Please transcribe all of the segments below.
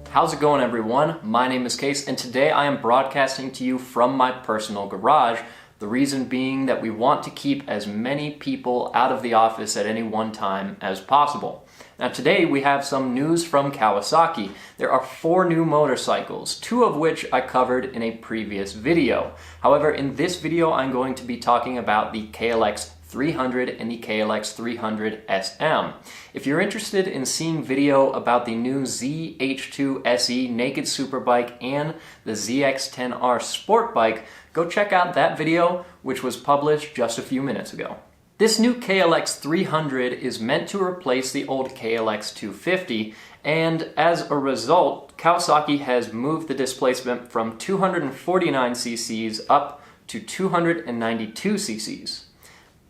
How's it going, everyone? My name is Case, and today I am broadcasting to you from my personal garage. The reason being that we want to keep as many people out of the office at any one time as possible. Now today we have some news from Kawasaki. There are 4 new motorcycles, 2 of which I covered in a previous video. However, in this video I'm going to be talking about the KLX300 and the KLX300SM. If you're interested in seeing video about the new ZH2 SE naked superbike and the ZX10R sport bike, go check out that video, which was published just a few minutes ago. This new KLX300 is meant to replace the old KLX250, and as a result, Kawasaki has moved the displacement from 249 cc's up to 292 cc's.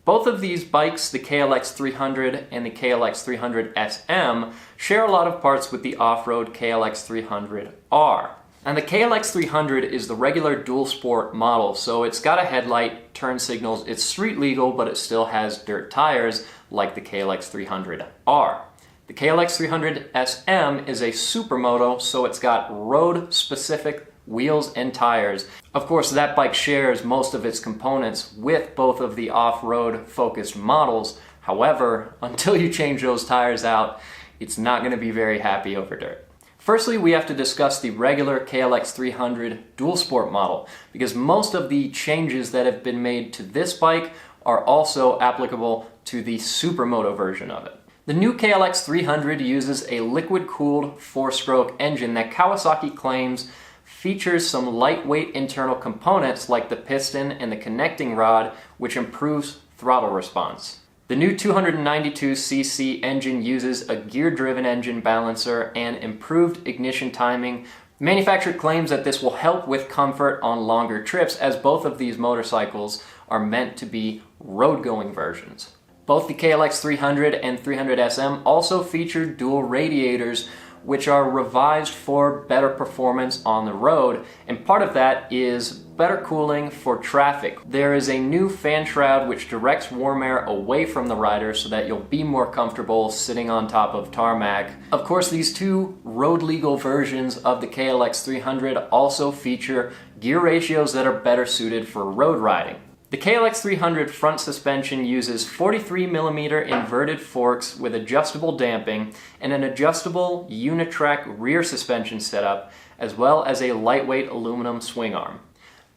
Both of these bikes, the KLX300 and the KLX300SM, share a lot of parts with the off-road KLX300R. And the KLX300 is the regular dual sport model, so it's got a headlight, turn signals, it's street legal, but it still has dirt tires like the KLX300R. The KLX300SM is a Supermoto, so it's got road-specific wheels and tires. Of course, that bike shares most of its components with both of the off-road focused models. However, until you change those tires out, it's not going to be very happy over dirt. Firstly, we have to discuss the regular KLX300 dual sport model, because most of the changes that have been made to this bike are also applicable to the Supermoto version of it. The new KLX300 uses a liquid-cooled 4-stroke engine that Kawasaki claims features some lightweight internal components like the piston and the connecting rod, which improves throttle response. The new 292cc engine uses a gear-driven engine balancer and improved ignition timing. The manufacturer claims that this will help with comfort on longer trips, as both of these motorcycles are meant to be road-going versions. Both the KLX300 and 300SM also feature dual radiators, which are revised for better performance on the road, and part of that is better cooling for traffic. There is a new fan shroud which directs warm air away from the rider so that you'll be more comfortable sitting on top of tarmac. Of course, these 2 road legal versions of the KLX300 also feature gear ratios that are better suited for road riding. The KLX300 front suspension uses 43mm inverted forks with adjustable damping and an adjustable unitrack rear suspension setup, as well as a lightweight aluminum swing arm.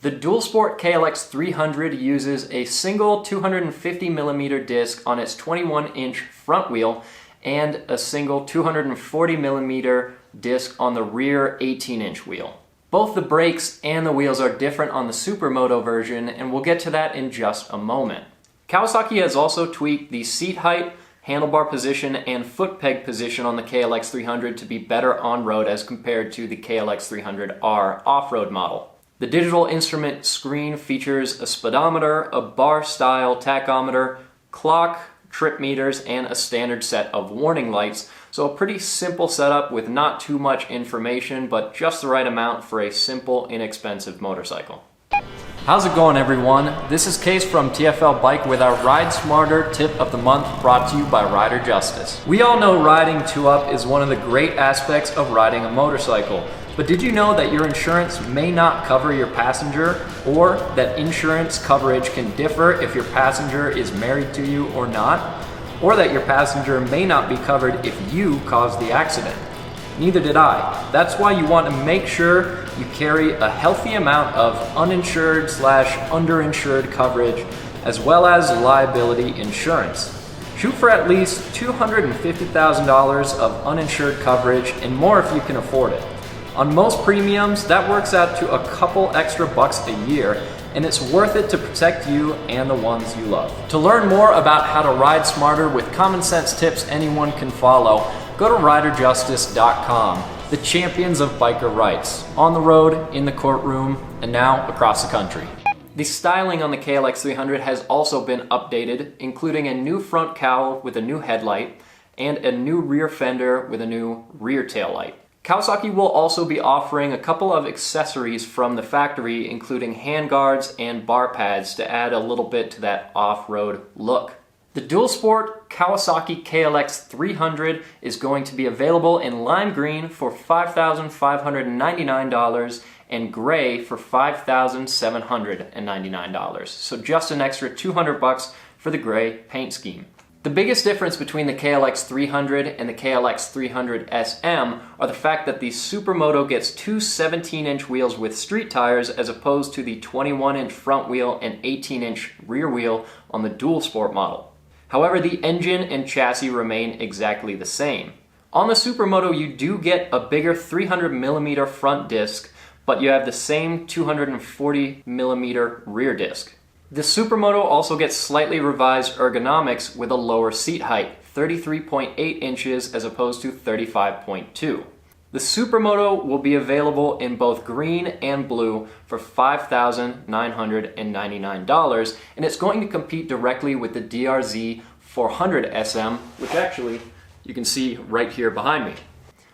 The dual sport KLX300 uses a single 250mm disc on its 21-inch front wheel and a single 240mm disc on the rear 18-inch wheel. Both the brakes and the wheels are different on the Supermoto version, and we'll get to that in just a moment. Kawasaki has also tweaked the seat height, handlebar position, and foot peg position on the KLX300 to be better on-road as compared to the KLX300R off-road model. The digital instrument screen features a speedometer, a bar-style tachometer, clock, trip meters, and a standard set of warning lights. So a pretty simple setup with not too much information, but just the right amount for a simple, inexpensive motorcycle. How's it going, everyone? This is Case from TFL Bike with our Ride Smarter Tip of the Month, brought to you by Rider Justice. We all know riding 2-up is one of the great aspects of riding a motorcycle. But did you know that your insurance may not cover your passenger, or that insurance coverage can differ if your passenger is married to you or not? Or that your passenger may not be covered if you caused the accident? Neither did I. That's why you want to make sure you carry a healthy amount of uninsured/underinsured coverage, as well as liability insurance. Shoot for at least $250,000 of uninsured coverage, and more if you can afford it. On most premiums, that works out to a couple extra bucks a year, and it's worth it to protect you and the ones you love. To learn more about how to ride smarter with common sense tips anyone can follow, go to riderjustice.com, the champions of biker rights, on the road, in the courtroom, and now across the country. The styling on the KLX300 has also been updated, including a new front cowl with a new headlight and a new rear fender with a new rear tail light. Kawasaki will also be offering a couple of accessories from the factory, including handguards and bar pads to add a little bit to that off-road look. The dual sport Kawasaki KLX300 is going to be available in lime green for $5,599 and gray for $5,799. So just an extra $200 for the gray paint scheme. The biggest difference between the KLX300 and the KLX300SM are the fact that the Supermoto gets two 17-inch wheels with street tires as opposed to the 21-inch front wheel and 18-inch rear wheel on the dual sport model. However, the engine and chassis remain exactly the same. On the Supermoto, you do get a bigger 300mm front disc, but you have the same 240mm rear disc. The Supermoto also gets slightly revised ergonomics with a lower seat height, 33.8 inches as opposed to 35.2. The Supermoto will be available in both green and blue for $5,999, and it's going to compete directly with the DRZ 400SM, which actually you can see right here behind me.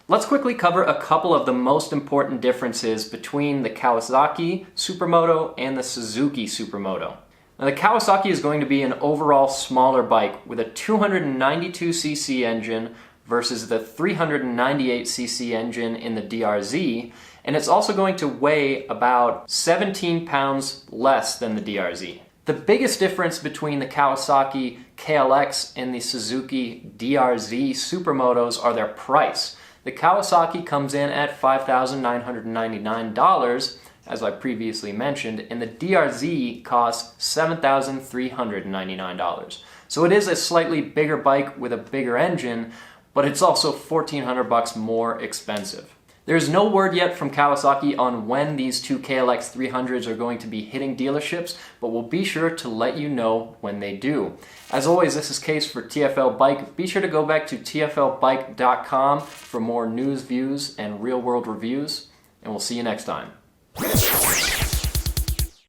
Let's quickly cover a couple of the most important differences between the Kawasaki Supermoto and the Suzuki Supermoto. Now, the Kawasaki is going to be an overall smaller bike with a 292cc engine versus the 398cc engine in the DRZ, and it's also going to weigh about 17 pounds less than the DRZ. The biggest difference between the Kawasaki KLX and the Suzuki DRZ Supermotos are their price. The Kawasaki comes in at $5,999, as I previously mentioned, and the DRZ costs $7,399. So it is a slightly bigger bike with a bigger engine, but it's also $1,400 more expensive. There's no word yet from Kawasaki on when these two KLX300s are going to be hitting dealerships, but we'll be sure to let you know when they do. As always, this is Case for TFL Bike. Be sure to go back to tflbike.com for more news, views, and real-world reviews, and we'll see you next time.